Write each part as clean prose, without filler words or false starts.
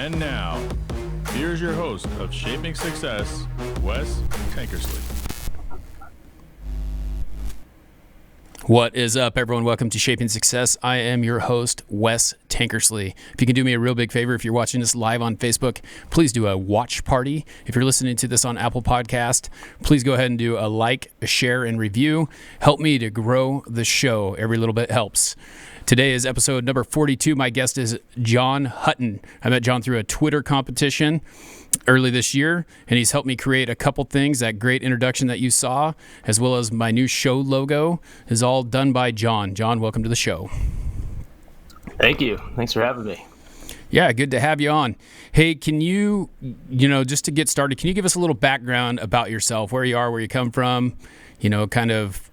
And now, here's your host of Shaping Success, Wes Tankersley. What is up, everyone? Welcome to Shaping Success. I am your host, Wes Tankersley. If you can do me a real big favor, if you're watching this live on Facebook, please do a watch party. If you're listening to this on Apple Podcast, please go ahead and do a like, a share, and review. Help me to grow the show. Every little bit helps. Today is episode number 42. My guest is John Hutton. I met John through a Twitter competition early this year, and he's helped me create a couple things. That great introduction that you saw, as well as my new show logo, is all done by John. John, welcome to the show. Thank you. Thanks for having me. Yeah, good to have you on. Hey, can you just to get started, can you give us a little background about yourself, where you are, where you come from, kind of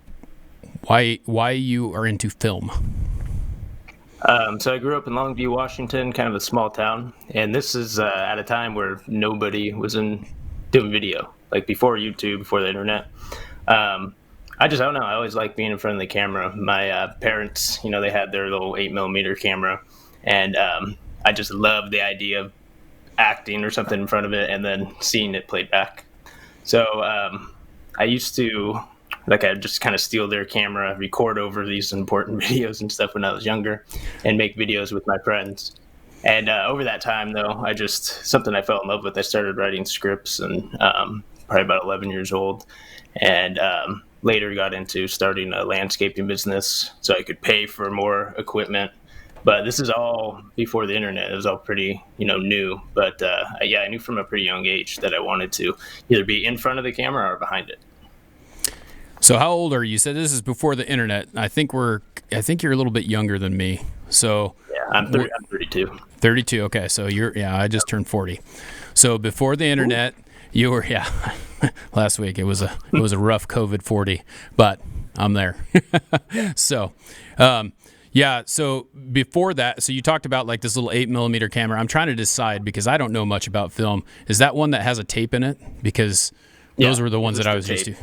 why you are into film? So I grew up in Longview, Washington, kind of a small town, and this is at a time where nobody was doing video, like before YouTube, before the internet. I don't know. I always liked being in front of the camera. My parents, they had their little 8mm camera, and I just loved the idea of acting or something in front of it and then seeing it played back. So I used to, I'd just kind of steal their camera, record over these important videos and stuff when I was younger, and make videos with my friends. And over that time, though, something I fell in love with. I started writing scripts, and probably about 11 years old, and later got into starting a landscaping business so I could pay for more equipment. But this is all before the internet. It was all pretty, new. But I knew from a pretty young age that I wanted to either be in front of the camera or behind it. So how old are you? You said this is before the internet. I think you're a little bit younger than me. So yeah, I'm 32. 32. Okay. So I just turned 40. So before the internet, you were, last week it was a rough COVID 40, but I'm there. So, so before that, so you talked about like this little 8mm camera. I'm trying to decide because I don't know much about film. Is that one that has a tape in it? Because those were the ones that I was used to.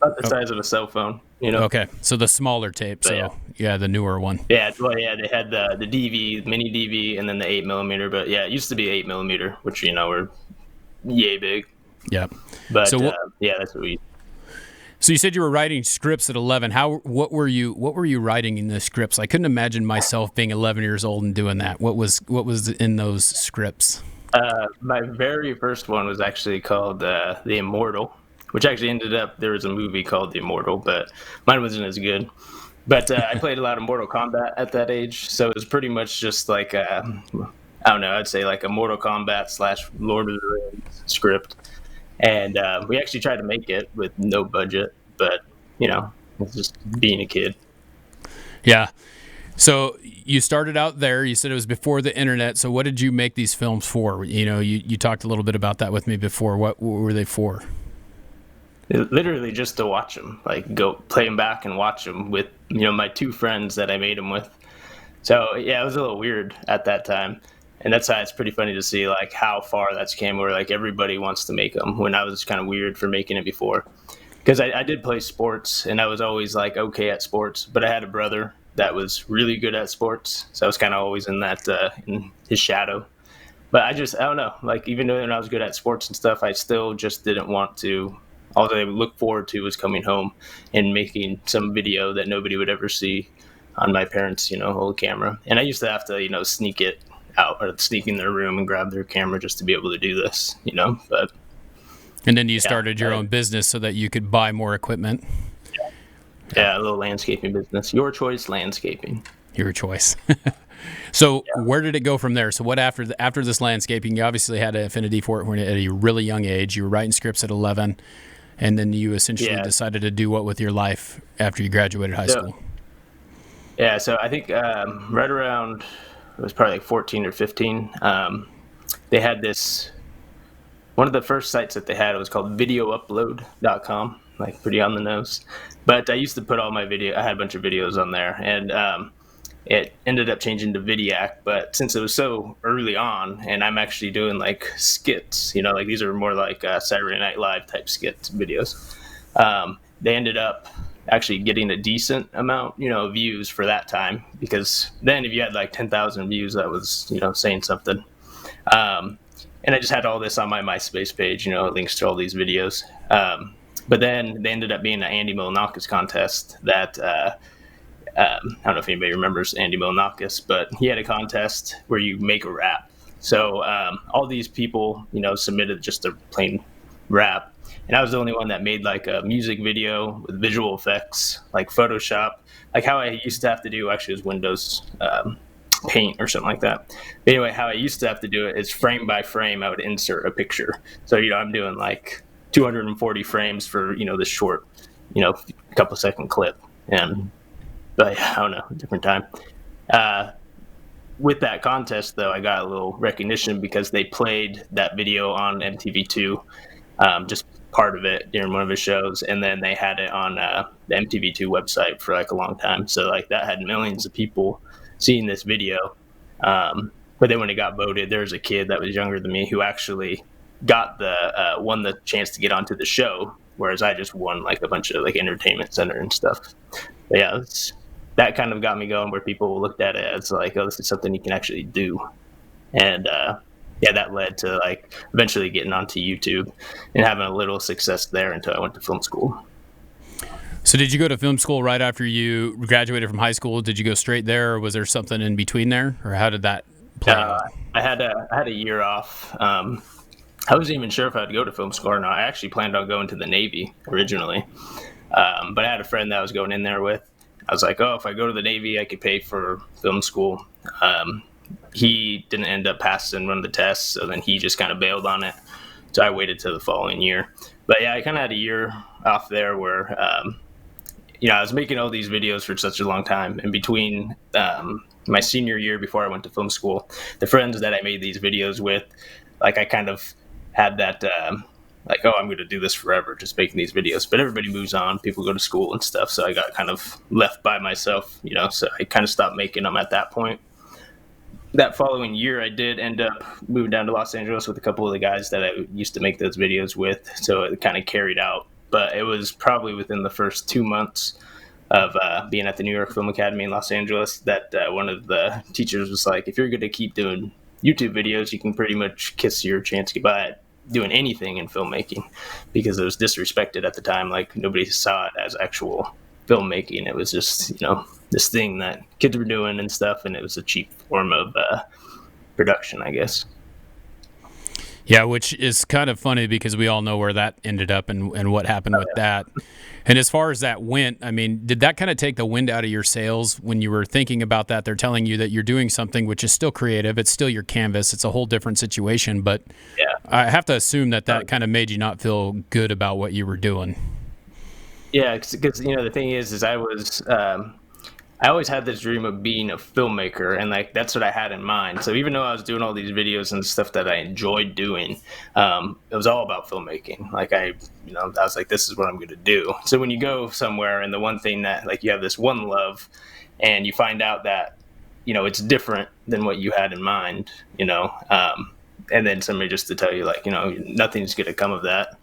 About the size of a cell phone, Okay, so the smaller tape. So the newer one. Yeah, they had the DV, mini DV, and then the 8mm. But yeah, it used to be 8mm, which were yay big. Yeah. But so that's what we. So you said you were writing scripts at 11. What were you writing in the scripts? I couldn't imagine myself being 11 years old and doing that. What was in those scripts? My very first one was actually called The Immortal, which actually ended up, there was a movie called The Immortal, but mine wasn't as good. But I played a lot of Mortal Kombat at that age, so it was pretty much just like, I'd say like a Mortal Kombat / Lord of the Rings script. And we actually tried to make it with no budget, but, it's just being a kid. Yeah. So you started out there. You said it was before the internet. So what did you make these films for? You talked a little bit about that with me before. What were they for? Literally just to watch them, like go play them back and watch them with, my two friends that I made them with. So yeah, it was a little weird at that time. And that's why it's pretty funny to see like how far that's came where like everybody wants to make them when I was kind of weird for making it before. Because I did play sports and I was always like okay at sports, but I had a brother that was really good at sports. So I was kind of always in that, in his shadow. But I don't know, like even though I was good at sports and stuff, I still just didn't want to. All I would look forward to was coming home and making some video that nobody would ever see on my parents' old camera. And I used to have to sneak it out or sneak in their room and grab their camera just to be able to do this, but. And then you started your own business so that you could buy more equipment. Yeah, a little landscaping business. Your choice landscaping. Your choice. So where did it go from there? So what after this landscaping, you obviously had an affinity for it at a really young age. You were writing scripts at 11, and then you essentially decided to do what with your life after you graduated high school? Yeah, so I think right around, it was probably like 14 or 15, they had this, one of the first sites that they had, it was called videoupload.com, like pretty on the nose. But I used to put all my I had a bunch of videos on there, and it ended up changing to Vidiac, but since it was so early on, and I'm actually doing like skits, like these are more like Saturday Night Live type skits videos, they ended up actually getting a decent amount, views for that time, because then if you had like 10,000 views, that was, saying something. And I just had all this on my MySpace page, links to all these videos. But then they ended up being an Andy Milonakis contest that I don't know if anybody remembers Andy Milonakis, but he had a contest where you make a rap. So all these people, submitted just a plain rap. And I was the only one that made like a music video with visual effects, like Photoshop, like how I used to have to do, actually, was Windows Paint or something like that. But anyway, how I used to have to do it is frame by frame, I would insert a picture. So, I'm doing like 240 frames for, this short, couple second clip. But I don't know, different time. With that contest, though, I got a little recognition because they played that video on MTV2, just part of it during one of his shows, and then they had it on the MTV2 website for like a long time. So like that had millions of people seeing this video. But then when it got voted, there was a kid that was younger than me who actually got won the chance to get onto the show, whereas I just won like a bunch of like Entertainment Center and stuff. But yeah, that kind of got me going, where people looked at it as like, oh, this is something you can actually do. And that led to like eventually getting onto YouTube and having a little success there until I went to film school. So did you go to film school right after you graduated from high school? Did you go straight there, or was there something in between there, or how did that play out? I had a year off. I wasn't even sure if I'd go to film school or not. I actually planned on going to the Navy originally. But I had a friend that I was going in there with. I was like, oh, if I go to the Navy, I could pay for film school. He didn't end up passing one of the tests, so then he just kind of bailed on it. So I waited till the following year. But yeah, I kind of had a year off there where, I was making all these videos for such a long time. And between my senior year before I went to film school, the friends that I made these videos with, like I kind of had that like, oh, I'm going to do this forever, just making these videos. But everybody moves on, people go to school and stuff. So I got kind of left by myself, so I kind of stopped making them at that point. That following year, I did end up moving down to Los Angeles with a couple of the guys that I used to make those videos with. So it kind of carried out. But it was probably within the first 2 months of being at the New York Film Academy in Los Angeles that one of the teachers was like, if you're going to keep doing YouTube videos, you can pretty much kiss your chance goodbye at doing anything in filmmaking, because it was disrespected at the time. Like nobody saw it as actual filmmaking. It was just, this thing that kids were doing and stuff. And it was a cheap form of production, I guess. Yeah, which is kind of funny because we all know where that ended up and what happened with that. And as far as that went, I mean, did that kind of take the wind out of your sails when you were thinking about that? They're telling you that you're doing something which is still creative. It's still your canvas. It's a whole different situation. But yeah, I have to assume that kind of made you not feel good about what you were doing. Yeah, because the thing is I always had this dream of being a filmmaker, and like that's what I had in mind. So even though I was doing all these videos and stuff that I enjoyed doing, it was all about filmmaking. Like I was like, this is what I'm going to do. So when you go somewhere and the one thing that like you have this one love, and you find out that it's different than what you had in mind, and then somebody just to tell you like nothing's going to come of that.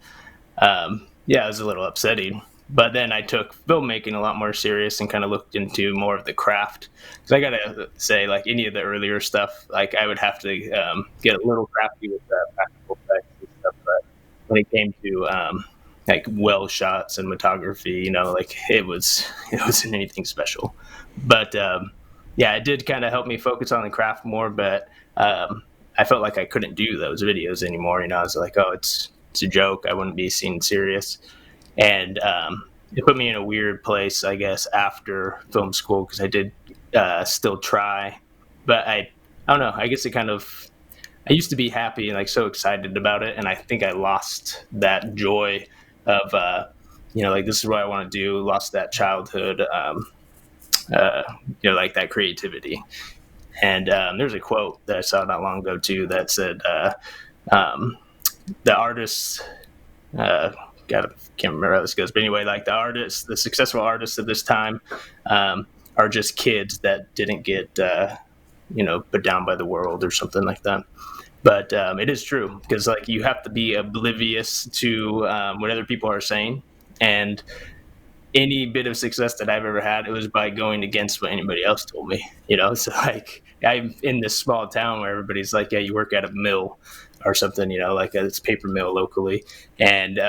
It was a little upsetting. But then I took filmmaking a lot more serious and kind of looked into more of the craft. Because I got to say, like any of the earlier stuff, like I would have to get a little crafty with the practical effects and stuff. But when it came to like well shot cinematography, like it wasn't anything special. But it did kind of help me focus on the craft more. But I felt like I couldn't do those videos anymore. I was like, oh, it's a joke. I wouldn't be seen serious. And it put me in a weird place, I guess, after film school, because I did still try. But I don't know. I guess I used to be happy and like so excited about it. And I think I lost that joy of, like this is what I want to do. Lost that childhood, like that creativity. And there's a quote that I saw not long ago, too, that said, the artists... can't remember how this goes, but anyway, like the successful artists of this time are just kids that didn't get put down by the world or something like that. But it is true, because like you have to be oblivious to what other people are saying, and any bit of success that I've ever had, it was by going against what anybody else told me, So like I'm in this small town where everybody's like, yeah, you work at a mill or something, like it's paper mill locally. And,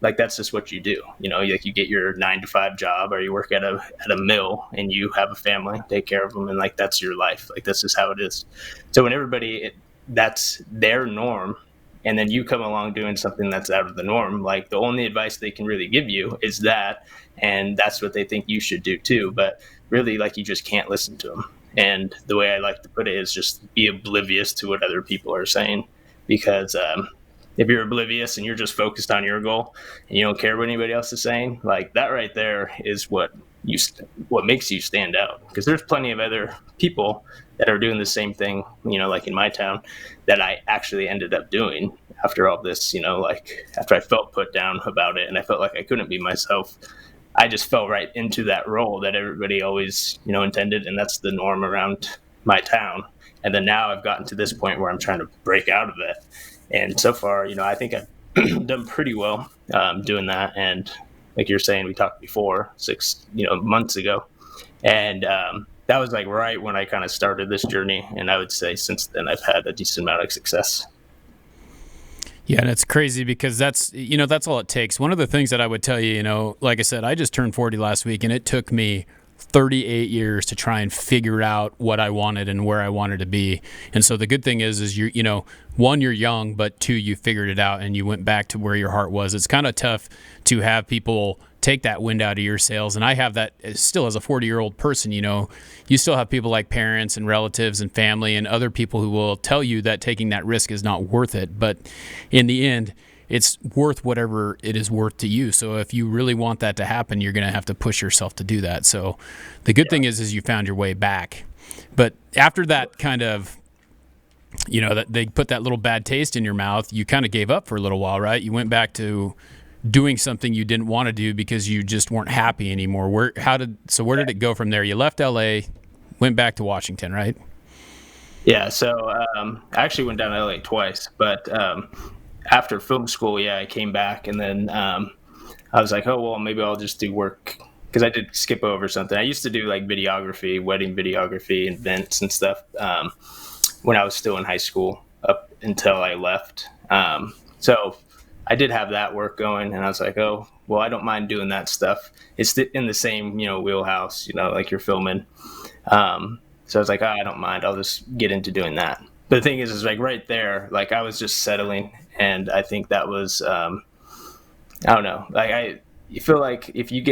like that's just what you do, like you get your 9 to 5 job or you work at a mill and you have a family, take care of them. And like, that's your life. Like, that's just how it is. So when that's their norm, and then you come along doing something that's out of the norm, like the only advice they can really give you is that, and that's what they think you should do too. But really, like, you just can't listen to them. And the way I like to put it is just be oblivious to what other people are saying, because if you're oblivious and you're just focused on your goal and you don't care what anybody else is saying, like that right there is what makes you stand out. Because there's plenty of other people that are doing the same thing, like in my town, that I actually ended up doing after all this, like after I felt put down about it and I felt like I couldn't be myself. I just fell right into that role that everybody always, intended. And that's the norm around my town. And then now I've gotten to this point where I'm trying to break out of it. And so far, I think I've done pretty well doing that. And like you're saying, we talked before 6 months ago. And that was like right when I kind of started this journey. And I would say since then, I've had a decent amount of success. Yeah, and it's crazy because that's all it takes. One of the things that I would tell you, like I said, I just turned 40 last week, and it took me 38 years to try and figure out what I wanted and where I wanted to be. And so the good thing is one, you're young, but two, you figured it out and you went back to where your heart was. It's kind of tough to have people take that wind out of your sails. And I have that still as a 40-year-old person, you still have people like parents and relatives and family and other people who will tell you that taking that risk is not worth it. But in the end, it's worth whatever it is worth to you. So if you really want that to happen, you're going to have to push yourself to do that. So the good thing is you found your way back. But after that kind of, that they put that little bad taste in your mouth, you kind of gave up for a little while, right? You went back to doing something you didn't want to do because you just weren't happy anymore. Where did it go from there? You left LA, went back to Washington, right? Yeah. So I actually went down to LA twice, but after film school, I came back, and then I was like, oh, well, maybe I'll just do work, because I did skip over something. I used to do like videography, wedding videography, events and stuff when I was still in high school up until I left. So I did have that work going, and I was like, oh, well, I don't mind doing that stuff. It's in the same, wheelhouse, like you're filming. So I was like, oh, I don't mind. I'll just get into doing that. But the thing is like right there, like I was just settling. And I think that was, I don't know, like you feel like if you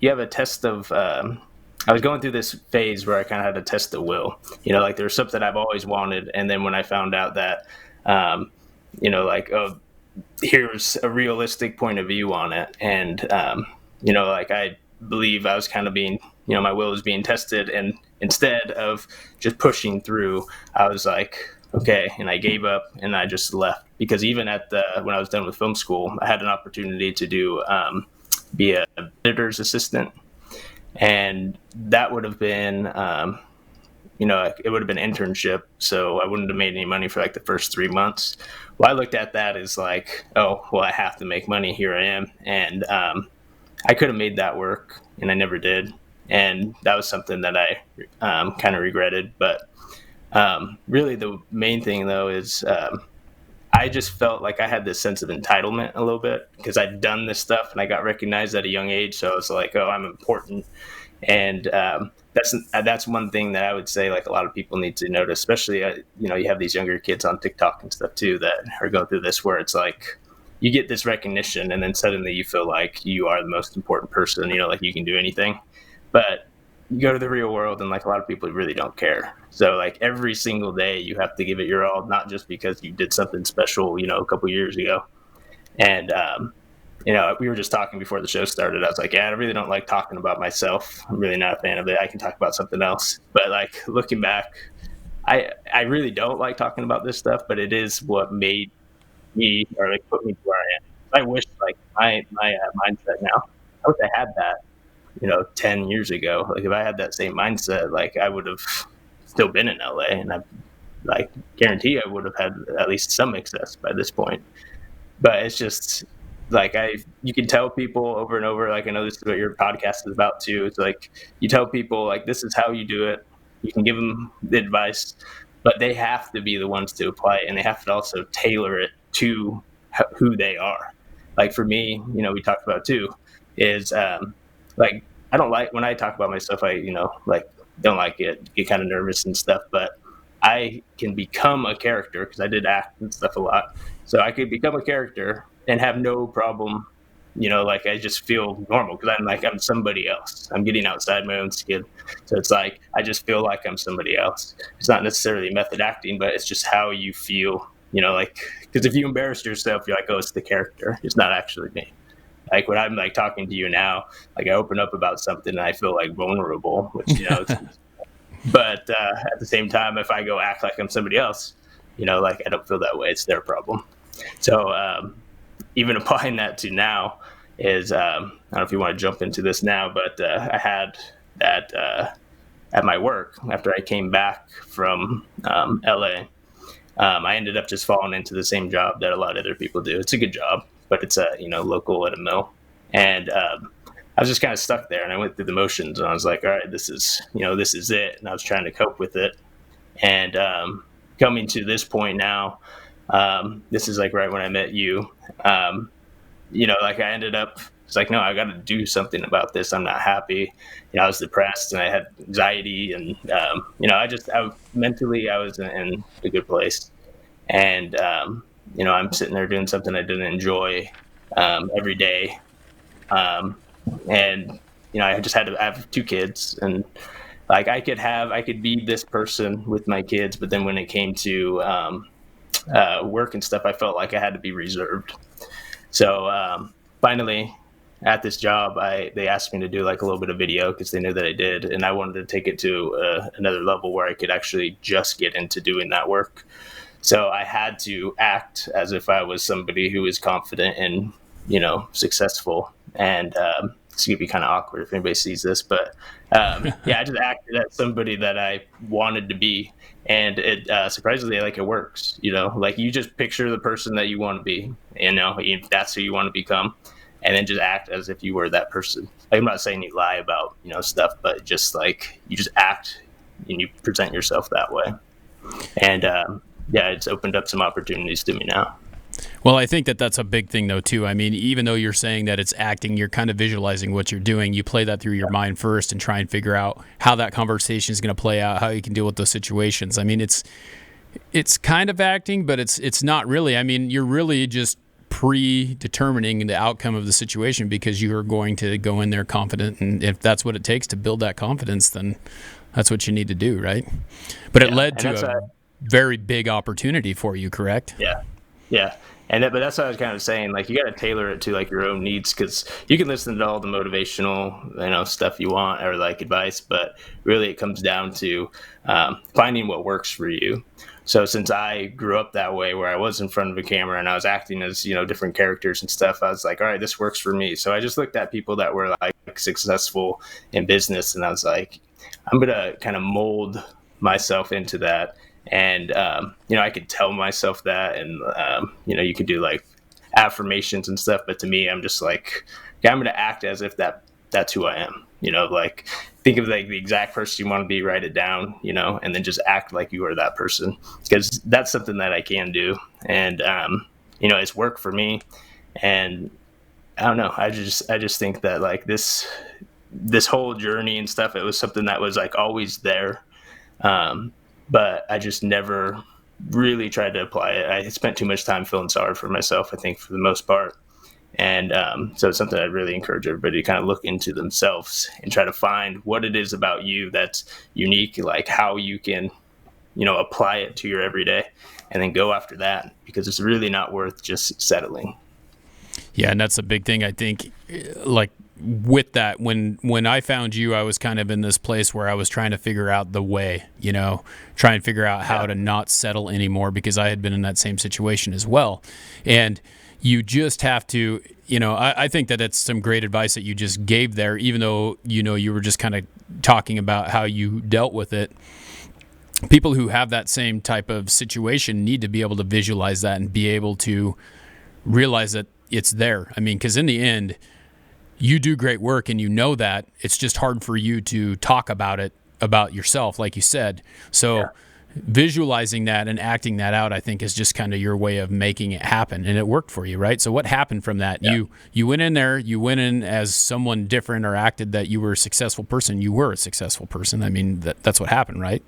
have a test of, I was going through this phase where I kind of had a test of will, like there's something I've always wanted. And then when I found out that, like, oh, here's a realistic point of view on it. And, like I believe I was kind of being, my will was being tested. And instead of just pushing through, I was like, okay. And I gave up and I just left, because even when I was done with film school, I had an opportunity to be an editor's assistant. And that would have been, it would have been internship. So I wouldn't have made any money for like the first 3 months. Well, I looked at that as like, oh, well, I have to make money. Here I am. And I could have made that work, and I never did. And that was something that I kind of regretted. But really the main thing though is I just felt like I had this sense of entitlement a little bit, because I'd done this stuff and I got recognized at a young age. So I was like, oh, I'm important. And that's one thing that I would say like a lot of people need to notice, especially, you have these younger kids on TikTok and stuff too that are going through this, where it's like you get this recognition and then suddenly you feel like you are the most important person, like you can do anything. But you go to the real world and like a lot of people really don't care. So like every single day you have to give it your all, not just because you did something special, a couple years ago. And, we were just talking before the show started. I was like, yeah, I really don't like talking about myself. I'm really not a fan of it. I can talk about something else. But like looking back, I really don't like talking about this stuff, but it is what made me, or like put me to where I am. I wish like my mindset now, I wish I had that 10 years ago. Like if I had that same mindset, like I would have still been in LA, and I guarantee I would have had at least some success by this point. But it's just, like you can tell people over and over, like I know this is what your podcast is about too. It's like you tell people like this is how you do it. You can give them the advice, but they have to be the ones to apply it, and they have to also tailor it to who they are. Like for me, we talked about too, is like I don't like when I talk about myself. I like don't like it, get kind of nervous and stuff, but I can become a character because I did act and stuff a lot. So I could become a character and have no problem, like I just feel normal because I'm somebody else. I'm getting outside my own skin. So it's like I just feel like I'm somebody else. It's not necessarily method acting, but it's just how you feel, like because if you embarrass yourself, you're like, oh, it's the character. It's not actually me. Like when I'm like talking to you now, like I open up about something and I feel like vulnerable, which but at the same time, if I go act like I'm somebody else, like I don't feel that way. It's their problem. So even applying that to now is I don't know if you want to jump into this now, but I had that at my work after I came back from LA. I ended up just falling into the same job that a lot of other people do. It's a good job, but it's local at a mill, and I was just kind of stuck there, and I went through the motions, and I was like, all right, this is it, and I was trying to cope with it, and coming to this point now, this is like right when I met you, like I ended up. It's like, no, I got to do something about this. I'm not happy. I was depressed and I had anxiety and, mentally I was in a good place. And, I'm sitting there doing something I didn't enjoy every day. And, I have 2 kids and like I could be this person with my kids. But then when it came to work and stuff, I felt like I had to be reserved. So finally, at this job, they asked me to do like a little bit of video because they knew that I did, and I wanted to take it to another level where I could actually just get into doing that work. So I had to act as if I was somebody who was confident and successful. And it's gonna be kind of awkward if anybody sees this, but I just acted as somebody that I wanted to be, and it surprisingly like it works. Like you just picture the person that you want to be, that's who you want to become. And then just act as if you were that person. Like, I'm not saying you lie about, stuff, but just like you just act and you present yourself that way. And it's opened up some opportunities to me now. Well, I think that's a big thing, though, too. I mean, even though you're saying that it's acting, you're kind of visualizing what you're doing. You play that through your mind first and try and figure out how that conversation is going to play out, how you can deal with those situations. I mean, it's kind of acting, but it's not really. I mean, you're really just predetermining the outcome of the situation because you are going to go in there confident, and if that's what it takes to build that confidence, then that's what you need to do, right? But it led to a very big opportunity for you, correct? Yeah. But that's what I was kind of saying. Like you got to tailor it to like your own needs, because you can listen to all the motivational, stuff you want or like advice, but really it comes down to finding what works for you. So since I grew up that way where I was in front of a camera and I was acting as, different characters and stuff, I was like, all right, this works for me. So I just looked at people that were like successful in business and I was like, I'm going to kind of mold myself into that. And, I could tell myself that and, you could do like affirmations and stuff. But to me, I'm just like, I'm going to act as if that's who I am, like think of like the exact person you want to be, write it down, and then just act like you are that person, because that's something that I can do. And, it's worked for me. And I don't know, I just think that like this whole journey and stuff, it was something that was like always there. But I just never really tried to apply it. I spent too much time feeling sorry for myself, I think, for the most part. And so it's something I'd really encourage everybody to kind of look into themselves and try to find what it is about you that's unique, like how you can, apply it to your everyday and then go after that, because it's really not worth just settling. Yeah, and that's a big thing, I think, like with that, when I found you, I was kind of in this place where I was trying to figure out the way, try and figure out how to not settle anymore, because I had been in that same situation as well. And you just have to, I think that it's some great advice that you just gave there, even though, you were just kind of talking about how you dealt with it. People who have that same type of situation need to be able to visualize that and be able to realize that it's there. I mean, because in the end, you do great work and you know that. It's just hard for you to talk about it, about yourself, like you said. So visualizing that and acting that out, I think, is just kind of your way of making it happen. And it worked for you, right? So what happened from that? Yeah. You went in there, you went in as someone different, or acted that you were a successful person. You were a successful person. I mean, that's what happened, right?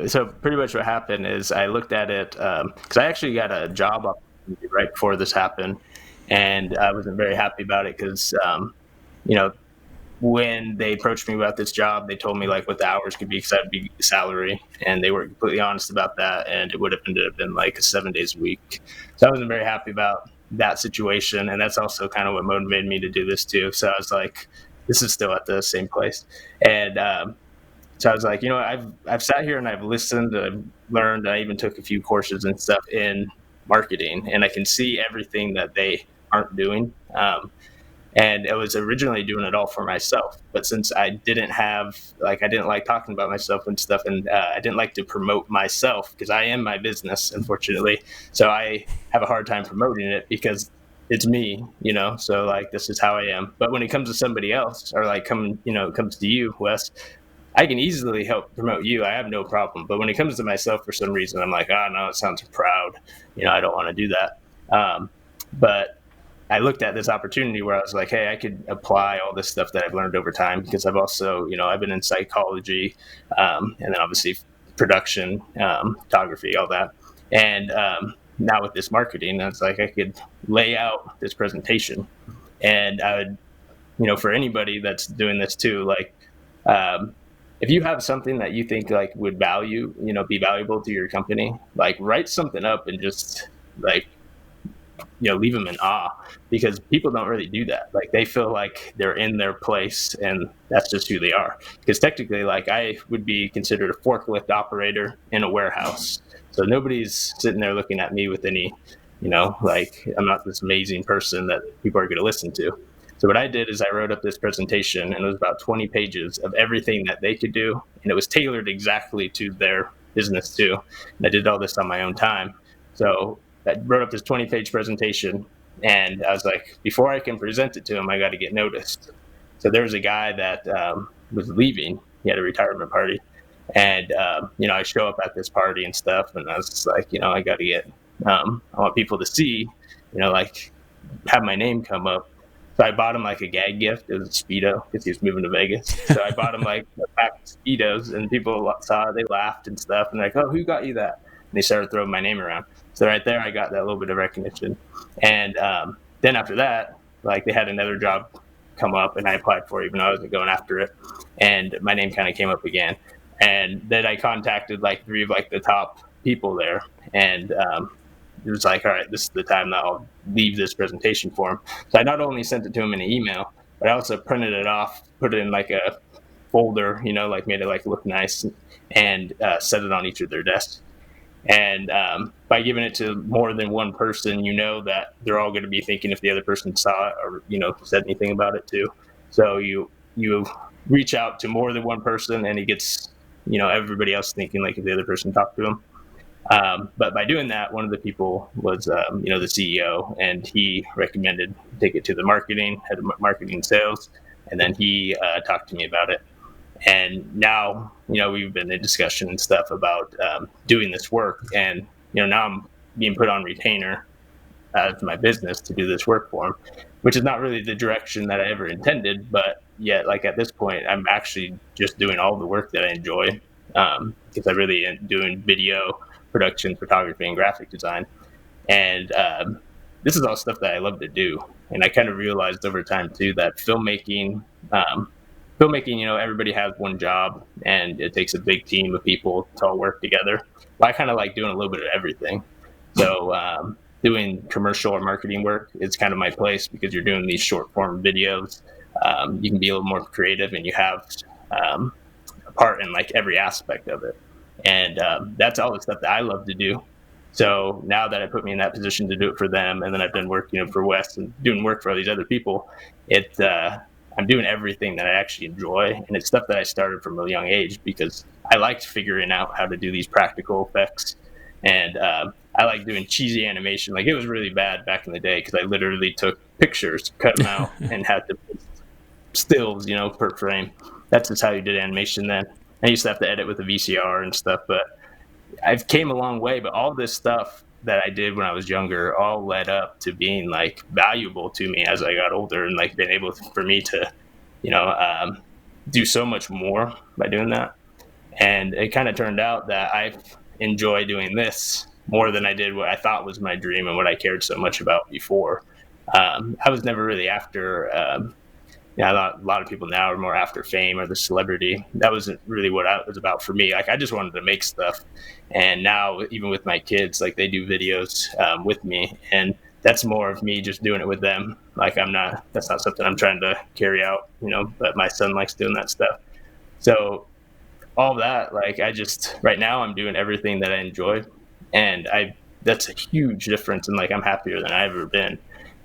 So pretty much what happened is I looked at it because I actually got a job opportunity right before this happened, and I wasn't very happy about it because, when they approached me about this job, they told me like what the hours could be because I'd be salary, and they were completely honest about that, and it would have ended up been like 7 days a week. So I wasn't very happy about that situation, and that's also kind of what motivated me to do this too. So I was like, this is still at the same place, and so I was like, I've sat here and I've listened, I've learned, I even took a few courses and stuff in marketing, and I can see everything that they aren't doing. And I was originally doing it all for myself. But since I didn't like talking about myself and stuff, and I didn't like to promote myself because I am my business, unfortunately. So I have a hard time promoting it because it's me, so like, this is how I am. But when it comes to somebody else, or like it comes to you, Wes, I can easily help promote you. I have no problem. But when it comes to myself, for some reason, I'm like, oh, no, it sounds proud. I don't want to do that. But I looked at this opportunity where I was like, hey, I could apply all this stuff that I've learned over time, because I've also, I've been in psychology, and then obviously production, photography, all that. And now with this marketing, I was like, I could lay out this presentation, and I would, for anybody that's doing this too, like, if you have something that you think like would be valuable to your company, like write something up and just like, leave them in awe, because people don't really do that. Like, they feel like they're in their place and that's just who they are. Because technically, like, I would be considered a forklift operator in a warehouse. So nobody's sitting there looking at me with any, like, I'm not this amazing person that people are going to listen to. So what I did is I wrote up this presentation, and it was about 20 pages of everything that they could do. And it was tailored exactly to their business too. And I did all this on my own time. So I wrote up this 20-page presentation, and I was like, before I can present it to him, I got to get noticed. So there was a guy that was leaving. He had a retirement party, and I show up at this party and stuff, and I was just like, I got to get, I want people to see, like, have my name come up. So I bought him like a gag gift. It was a Speedo because he was moving to Vegas. So I bought him like a pack of Speedos, and people saw it, they laughed and stuff, and they're like, oh, who got you that? And they started throwing my name around. So right there, I got that little bit of recognition. And then after that, like, they had another job come up, and I applied for it, even though I wasn't going after it. And my name kind of came up again. And then I contacted like 3 of like the top people there, and it was like, all right, this is the time that I'll leave this presentation for him. So I not only sent it to him in an email, but I also printed it off, put it in like a folder, like made it like look nice, and set it on each of their desks. And by giving it to more than one person, that they're all going to be thinking if the other person saw it or, said anything about it too. So you reach out to more than one person, and he gets, everybody else thinking like if the other person talked to him. But by doing that, one of the people was, the CEO, and he recommended take it to the head of marketing sales. And then he talked to me about it. And now, we've been in discussion and stuff about doing this work. And, now I'm being put on retainer as my business to do this work for him, which is not really the direction that I ever intended. But yet, like, at this point, I'm actually just doing all the work that I enjoy, because I really am doing video production, photography, and graphic design. And this is all stuff that I love to do. And I kind of realized over time, too, that filmmaking, everybody has one job, and it takes a big team of people to all work together. But I kind of like doing a little bit of everything. So doing commercial or marketing work is kind of my place, because you're doing these short form videos. You can be a little more creative, and you have a part in like every aspect of it. And that's all the stuff that I love to do. So now that it put me in that position to do it for them, and then I've been working for Wes and doing work for all these other people, I'm doing everything that I actually enjoy, and it's stuff that I started from a young age because I liked figuring out how to do these practical effects. And I like doing cheesy animation. Like, it was really bad back in the day because I literally took pictures, cut them out, and had to put stills, per frame. That's just how you did animation then. I used to have to edit with a VCR and stuff, but I've came a long way. But all this stuff that I did when I was younger all led up to being like valuable to me as I got older, and like been able for me to, do so much more by doing that. And it kind of turned out that I enjoy doing this more than I did what I thought was my dream and what I cared so much about before. I was never really after. I thought a lot of people now are more after fame or the celebrity. That wasn't really what it was about for me. Like, I just wanted to make stuff. And now, even with my kids, like, they do videos with me, and that's more of me just doing it with them. Like, that's not something I'm trying to carry out, but my son likes doing that stuff. So all that, like, right now I'm doing everything that I enjoy, and that's a huge difference. And like, I'm happier than I've ever been.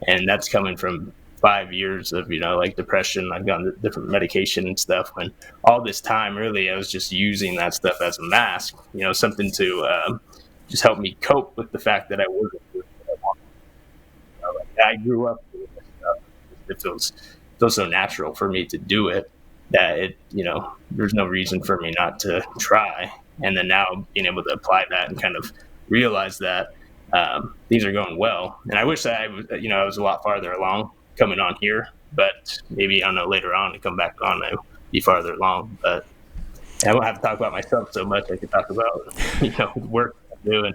And that's coming from 5 years of, like, depression. I've gotten different medication and stuff. When all this time, really, I was just using that stuff as a mask, something to just help me cope with the fact that I wasn't doing what I wanted. Like, I grew up doing this stuff. It feels so natural for me to do it that there's no reason for me not to try. And then now being able to apply that and kind of realize that things are going well. And I wish that I was a lot farther along coming on here, but maybe, I don't know, later on to come back on, I'll be farther along. But I won't have to talk about myself so much. I could talk about, work I'm doing,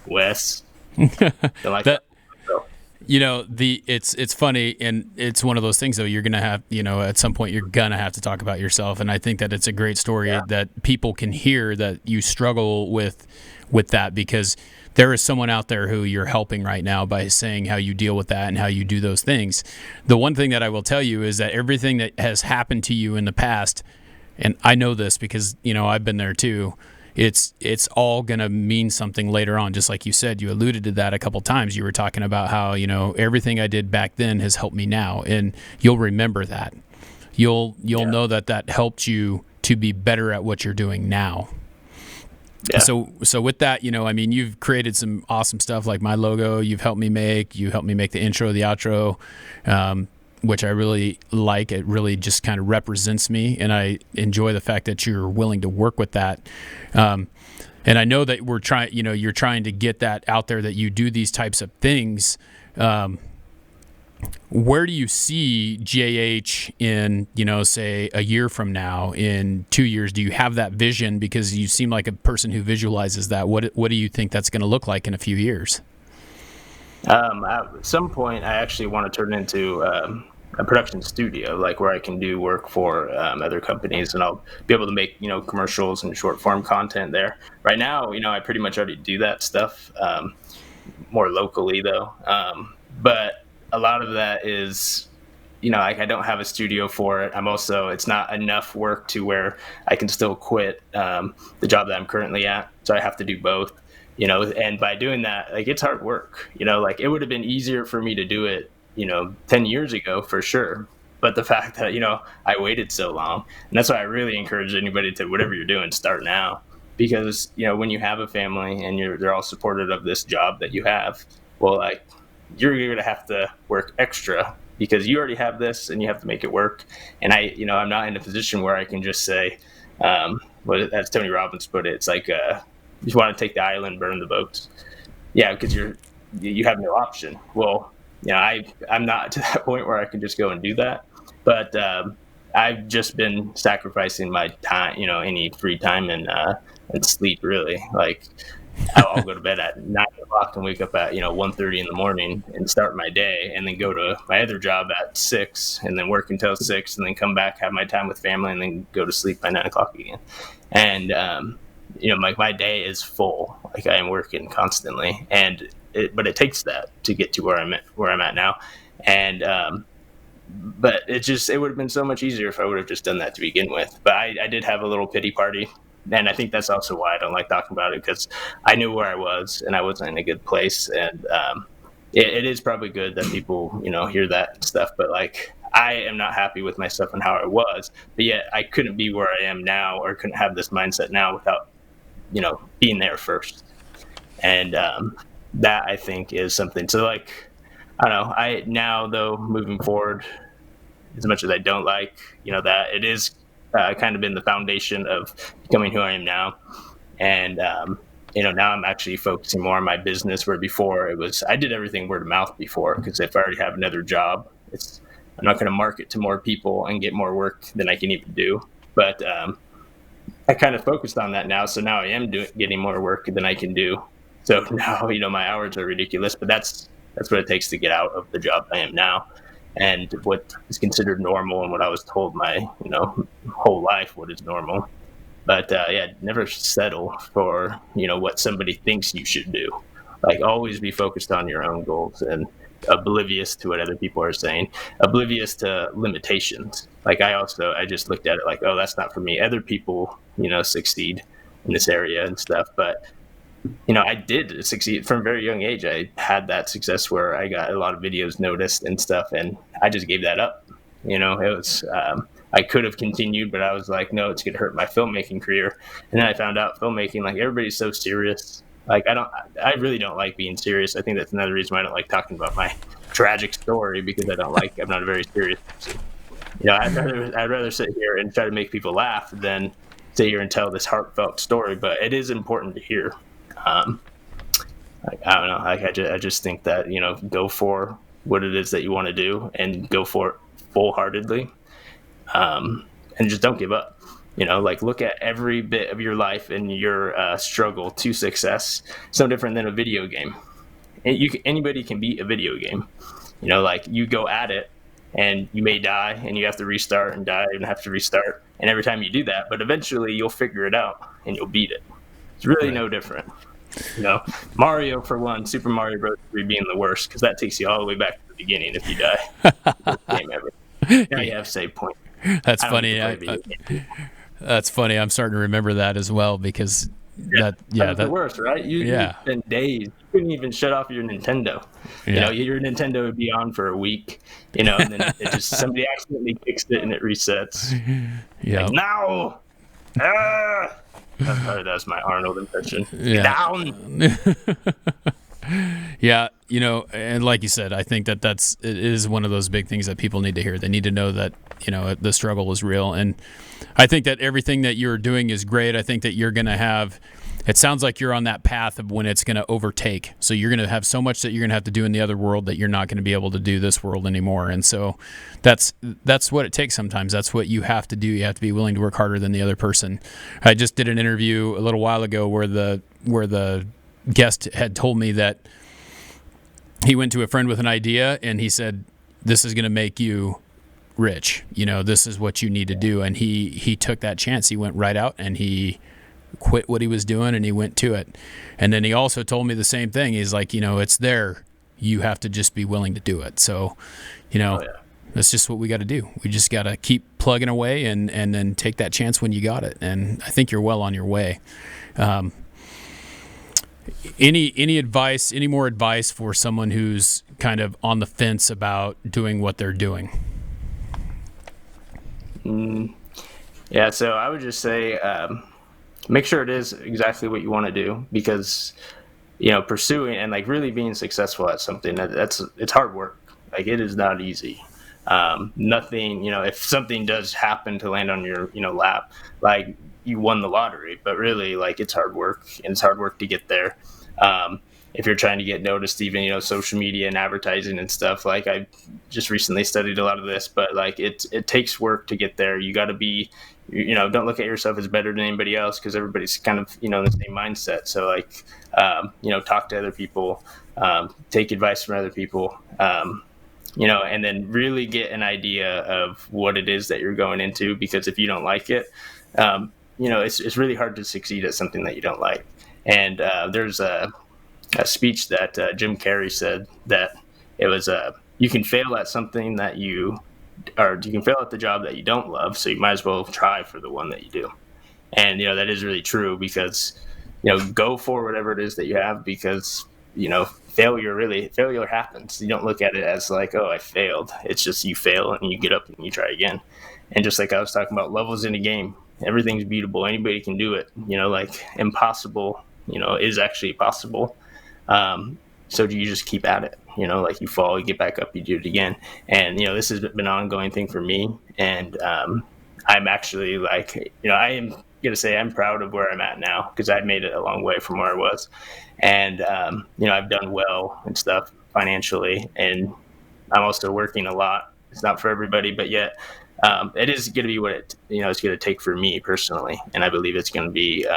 Wes. Like that. So. It's funny, and it's one of those things, though, you're gonna have, at some point you're gonna have to talk about yourself. And I think that it's a great story that people can hear that you struggle with that, because there is someone out there who you're helping right now by saying how you deal with that and how you do those things. The one thing that I will tell you is that everything that has happened to you in the past, and I know this because, I've been there too, it's all going to mean something later on. Just like you said, you alluded to that a couple times. You were talking about how, everything I did back then has helped me now, and you'll remember that. You'll know that helped you to be better at what you're doing now. Yeah. So with that, you've created some awesome stuff like my logo. You helped me make the intro, the outro, which I really like. It really just kind of represents me, and I enjoy the fact that you're willing to work with that. And I know that you're trying to get that out there, that you do these types of things. Where do you see JH in, say a year from now, in 2 years? Do you have that vision? Because you seem like a person who visualizes that. What do you think that's going to look like in a few years? At some point, I actually want to turn into a production studio, like where I can do work for other companies, and I'll be able to make, commercials and short form content there. Right now, I pretty much already do that stuff, more locally though. But a lot of that is, I don't have a studio for it. It's not enough work to where I can still quit the job that I'm currently at. So I have to do both, and by doing that, like, it's hard work, like, it would have been easier for me to do it, 10 years ago for sure. But the fact that, I waited so long, and that's why I really encourage anybody to, whatever you're doing, start now. Because, when you have a family and they're all supportive of this job that you have, well, like, you're going to have to work extra because you already have this and you have to make it work. And I'm not in a position where I can just say, as Tony Robbins put it, it's like, you want to take the island, burn the boats. Yeah, because you have no option. Well, I'm not to that point where I can just go and do that. But I've just been sacrificing my time, any free time and sleep, really. Like, I'll go to bed at 9 o'clock and wake up at 1:30 in the morning and start my day, and then go to my other job at 6, and then work until 6, and then come back, have my time with family, and then go to sleep by 9 o'clock again. And my day is full. Like, I am working constantly, but it takes that to get to where I'm at now. And but it would have been so much easier if I would have just done that to begin with. But I did have a little pity party. And I think that's also why I don't like talking about it, because I knew where I was and I wasn't in a good place. And it is probably good that people, hear that stuff. But like, I am not happy with myself and how I was. But yet I couldn't be where I am now, or couldn't have this mindset now without, being there first. And that I think is something. So like, I don't know. I now though moving forward, as much as I don't like, that it is kind of been the foundation of becoming who I am now. And, now I'm actually focusing more on my business where before I did everything word of mouth before, because if I already have another job, I'm not going to market to more people and get more work than I can even do. But I kind of focused on that now. So now I am getting more work than I can do. So now, my hours are ridiculous, but that's what it takes to get out of the job I am now. And what is considered normal and what I was told my, whole life, what is normal. But never settle for, what somebody thinks you should do. Like always be focused on your own goals and oblivious to what other people are saying, oblivious to limitations. Like I just looked at it like, oh, that's not for me. Other people, succeed in this area and stuff. But, I did succeed from a very young age. I had that success where I got a lot of videos noticed and stuff, and I just gave that up. It was, I could have continued, but I was like, no, it's going to hurt my filmmaking career. And then I found out filmmaking, like everybody's so serious. Like I really don't like being serious. I think that's another reason why I don't like talking about my tragic story, because I'm not a very serious person. I'd rather sit here and try to make people laugh than sit here and tell this heartfelt story. But it is important to hear. I don't know. Like I just think that go for what it is that you want to do and go for it full-heartedly, and just don't give up. Look at every bit of your life and your struggle to success. It's no different than a video game. Anybody can beat a video game. You go at it and you may die and you have to restart and die and have to restart. And every time you do that, but eventually you'll figure it out and you'll beat it. It's really no different. Mario, for one, Super Mario Bros. 3 being the worst, because that takes you all the way back to the beginning if you die. Worst game ever. Now you have save point. That's funny. That's funny. I'm starting to remember that as well, because that's the worst, right? You spend days. You couldn't even shut off your Nintendo. Your Nintendo would be on for a week. And then it just somebody accidentally fixed it and it resets. Yeah. Like, now. That's my Arnold impression. Yeah. Down. Yeah, and like you said, I think it is one of those big things that people need to hear. They need to know that, the struggle is real. And I think that everything that you're doing is great. I think that you're going to have, it sounds like you're on that path of when it's going to overtake. So you're going to have so much that you're going to have to do in the other world that you're not going to be able to do this world anymore. And so that's what it takes sometimes. That's what you have to do. You have to be willing to work harder than the other person. I just did an interview a little while ago where the guest had told me that he went to a friend with an idea and he said, this is going to make you rich. This is what you need to do. And he took that chance. He went right out and he quit what he was doing and he went to it. And then he also told me the same thing. He's like, it's there. You have to just be willing to do it. So, that's just what we got to do. We just got to keep plugging away and then take that chance when you got it. And I think you're well on your way. Any advice, any more advice for someone who's kind of on the fence about doing what they're doing? Yeah, so I would just say make sure it is exactly what you want to do, because pursuing and like really being successful at something, it's hard work. Like it is not easy. Nothing, if something does happen to land on your lap, like you won the lottery, but really like it's hard work, and it's hard work to get there. If you're trying to get noticed, even social media and advertising and stuff, like I just recently studied a lot of this, but like it takes work to get there. You got to be, don't look at yourself as better than anybody else, because everybody's kind of in the same mindset. So like talk to other people, take advice from other people, and then really get an idea of what it is that you're going into, because if you don't like it, it's really hard to succeed at something that you don't like. And there's a speech that Jim Carrey said that it was you can fail at something that you can fail at the job that you don't love, so you might as well try for the one that you do. And that is really true, because go for whatever it is that you have, because failure happens. You don't look at it as like, oh, I failed. It's just you fail and you get up and you try again. And just like I was talking about levels in a game, everything's beatable. Anybody can do it. Like impossible, is actually possible. So do you just keep at it? Like you fall, you get back up, you do it again. And, this has been an ongoing thing for me. And I'm actually I am going to say I'm proud of where I'm at now because I made it a long way from where I was. And, I've done well and stuff financially. And I'm also working a lot. It's not for everybody, but yet it is going to be what it's going to take for me personally. And I believe it's going to be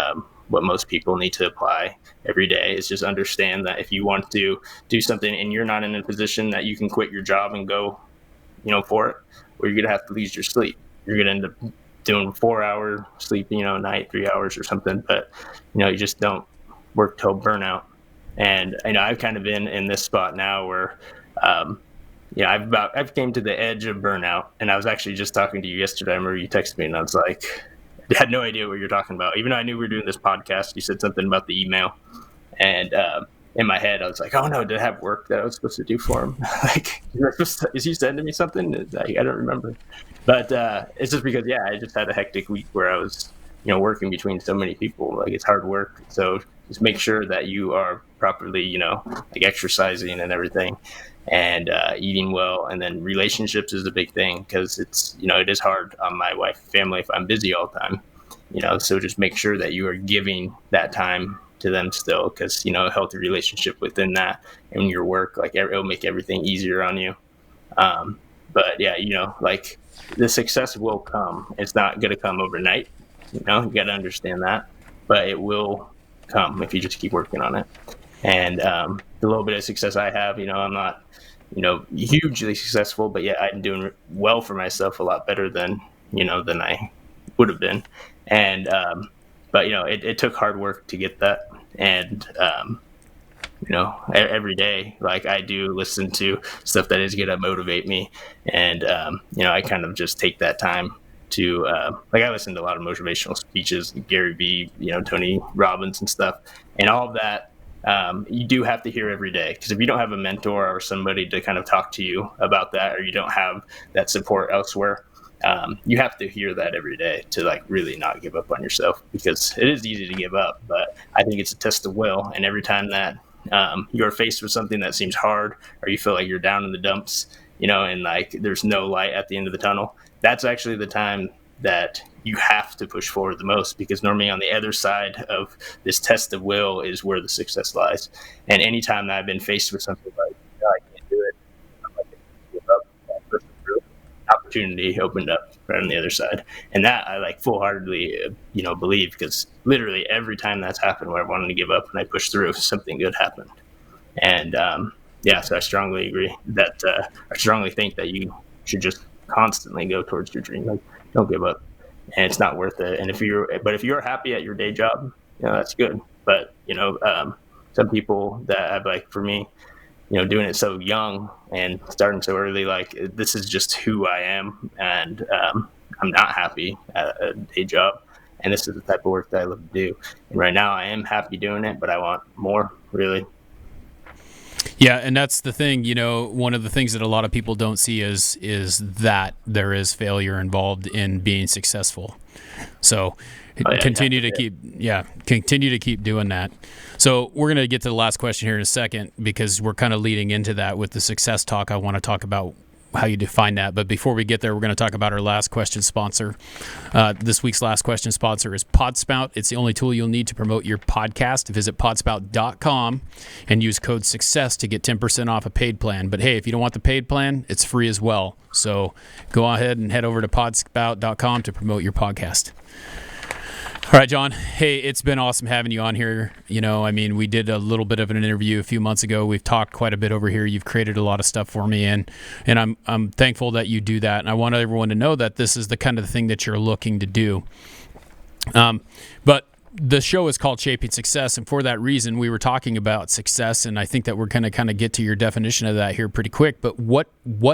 what most people need to apply every day is just understand that if you want to do something and you're not in a position that you can quit your job and go, for it, or you're going to have to lose your sleep. You're going to end up doing 4-hour sleep, a night, 3 hours or something, but you just don't work till burnout. And I've kind of been in this spot now where, I've came to the edge of burnout, and I was actually just talking to you yesterday. I remember you texted me, and I was like, I had no idea what you're talking about. Even though I knew we were doing this podcast, you said something about the email, and in my head, I was like, oh no, did I have work that I was supposed to do for him? Is he sending me something? I don't remember. But it's just because, I just had a hectic week where I was, working between so many people. Like, it's hard work. So just make sure that you are properly, exercising and everything, and eating well. And then relationships is a big thing because it's, it is hard on my wife and family if I'm busy all the time, so just make sure that you are giving that time to them still, because a healthy relationship within that and your work, it'll make everything easier on you. But the success will come. It's not going to come overnight. You got to understand that, but it will come if you just keep working on it. And the little bit of success I have, I'm not, hugely successful, but I'm doing well for myself, a lot better than I would have been. And but it took hard work to get that. And every day, I do listen to stuff that is going to motivate me. And I kind of just take that time to I listen to a lot of motivational speeches, Gary Vee, Tony Robbins and stuff, and all of that. You do have to hear every day, because if you don't have a mentor or somebody to kind of talk to you about that, or you don't have that support elsewhere, you have to hear that every day to really not give up on yourself, because it is easy to give up, but I think it's a test of will. And every time that you're faced with something that seems hard, or you feel like you're down in the dumps, and there's no light at the end of the tunnel, that's actually the time that you have to push forward the most, because normally on the other side of this test of will is where the success lies. And anytime that I've been faced with something like, I can't do it, I'm like, give up, that person through, opportunity opened up right on the other side. And that I full-heartedly, believe, because literally every time that's happened where I wanted to give up and I pushed through, something good happened. And so I strongly agree that I strongly think that you should just constantly go towards your dream. Don't give up. And it's not worth it. And if you're happy at your day job, that's good. But some people that for me, doing it so young and starting so early, this is just who I am, and I'm not happy at a day job, and this is the type of work that I love to do. And right now I am happy doing it, but I want more, really. Yeah, and that's the thing, one of the things that a lot of people don't see is that there is failure involved in being successful. So continue to keep doing that. So we're going to get to the last question here in a second, because we're kind of leading into that with the success talk. I want to talk about how you define that. But before we get there, we're going to talk about our last question sponsor. This week's last question sponsor is Podspout. It's the only tool you'll need to promote your podcast. Visit podspout.com and use code SUCCESS to get 10% off a paid plan. But hey, if you don't want the paid plan, it's free as well. So go ahead and head over to podspout.com to promote your podcast. All right, John. Hey, it's been awesome having you on here. We did a little bit of an interview a few months ago. We've talked quite a bit over here. You've created a lot of stuff for me, and I'm thankful that you do that. And I want everyone to know that this is the kind of thing that you're looking to do. But the show is called Shaping Success, and for that reason, we were talking about success, and I think that we're going to kind of get to your definition of that here pretty quick. But what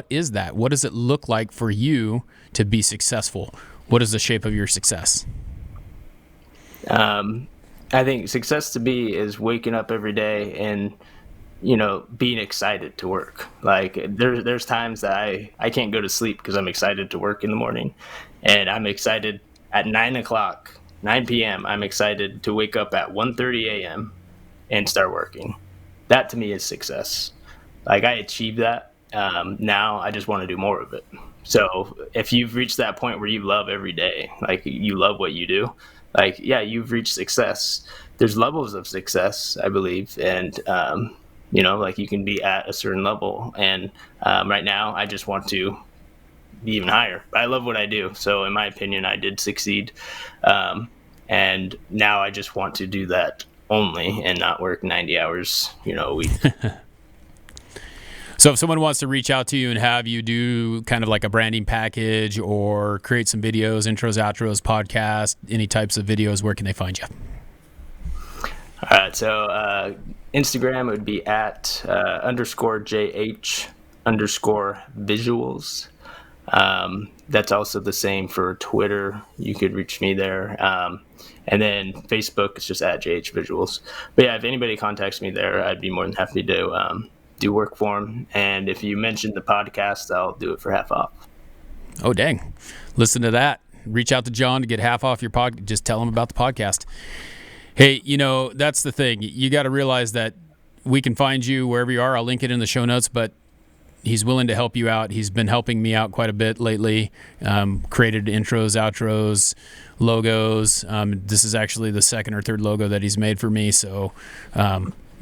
is that? What does it look like for you to be successful? What is the shape of your success? I think success to me is waking up every day and, being excited to work. There's times that I can't go to sleep because I'm excited to work in the morning, and I'm excited at 9 p.m. I'm excited to wake up at 1:30 a.m. and start working. that to me is success. Like I achieved that. Now I just want to do more of it. So if you've reached that point where you love every day, like you love what you do, like, yeah, you've reached success. There's levels of success, I believe. And, like you can be at a certain level. And right now I just want to be even higher. I love what I do. So in my opinion, I did succeed. And now I just want to do that only and not work 90 hours, a week. So if someone wants to reach out to you and have you do kind of like a branding package or create some videos, intros, outros, podcasts, any types of videos, where can they find you? All right. So Instagram would be at _JH_visuals. That's also the same for Twitter. You could reach me there. And then Facebook is just at JH Visuals. But yeah, if anybody contacts me there, I'd be more than happy to do work for them. And if you mention the podcast, I'll do it for half off. Oh, dang. Listen to that. Reach out to John to get half off your podcast. Just tell him about the podcast. Hey, that's the thing. You got to realize that we can find you wherever you are. I'll link it in the show notes, but he's willing to help you out. He's been helping me out quite a bit lately. Created intros, outros, logos. This is actually the second or third logo that he's made for me. So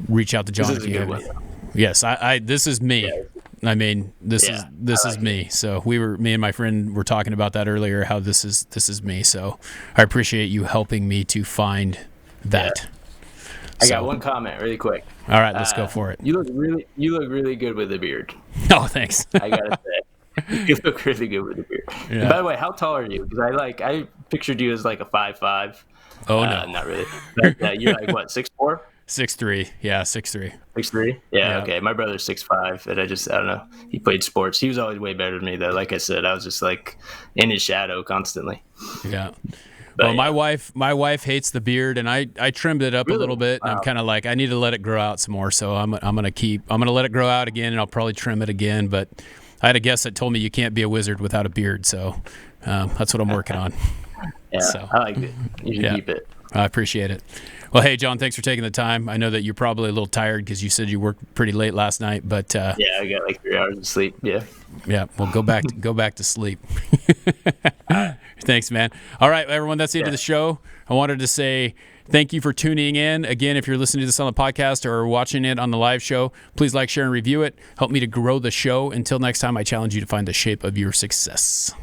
reach out to John if you have any. Yes, I this is me. Yeah. I mean, this is me. So me and my friend were talking about that earlier, how this is me. So I appreciate you helping me to find that. Yeah. I got one comment really quick. All right, let's go for it. You look really good with a beard. Oh, thanks. I gotta say, you look really good with a beard. Yeah. And by the way, how tall are you? Because I pictured you as like a 5'5". Oh no, not really. But, you're like what, 6'4"? 6'3". Yeah, 6'3". 6'3"? Yeah, okay. My brother's 6'5", and I don't know. He played sports. He was always way better than me, though. Like I said, I was just like in his shadow constantly. Yeah. But, well, my wife hates the beard, and I trimmed it up a little bit, and I'm kind of like, I need to let it grow out some more. So I'm gonna let it grow out again, and I'll probably trim it again. But I had a guest that told me you can't be a wizard without a beard, so that's what I'm working on. Yeah, so, I like it. You should keep it. I appreciate it. Well, hey, John, thanks for taking the time. I know that you're probably a little tired because you said you worked pretty late last night, but yeah, I got like 3 hours of sleep. Yeah. Well, go back to sleep. Thanks, man. All right, everyone, that's the end of the show. I wanted to say thank you for tuning in. Again, if you're listening to this on the podcast or watching it on the live show, please like, share, and review it. Help me to grow the show. Until next time, I challenge you to find the shape of your success.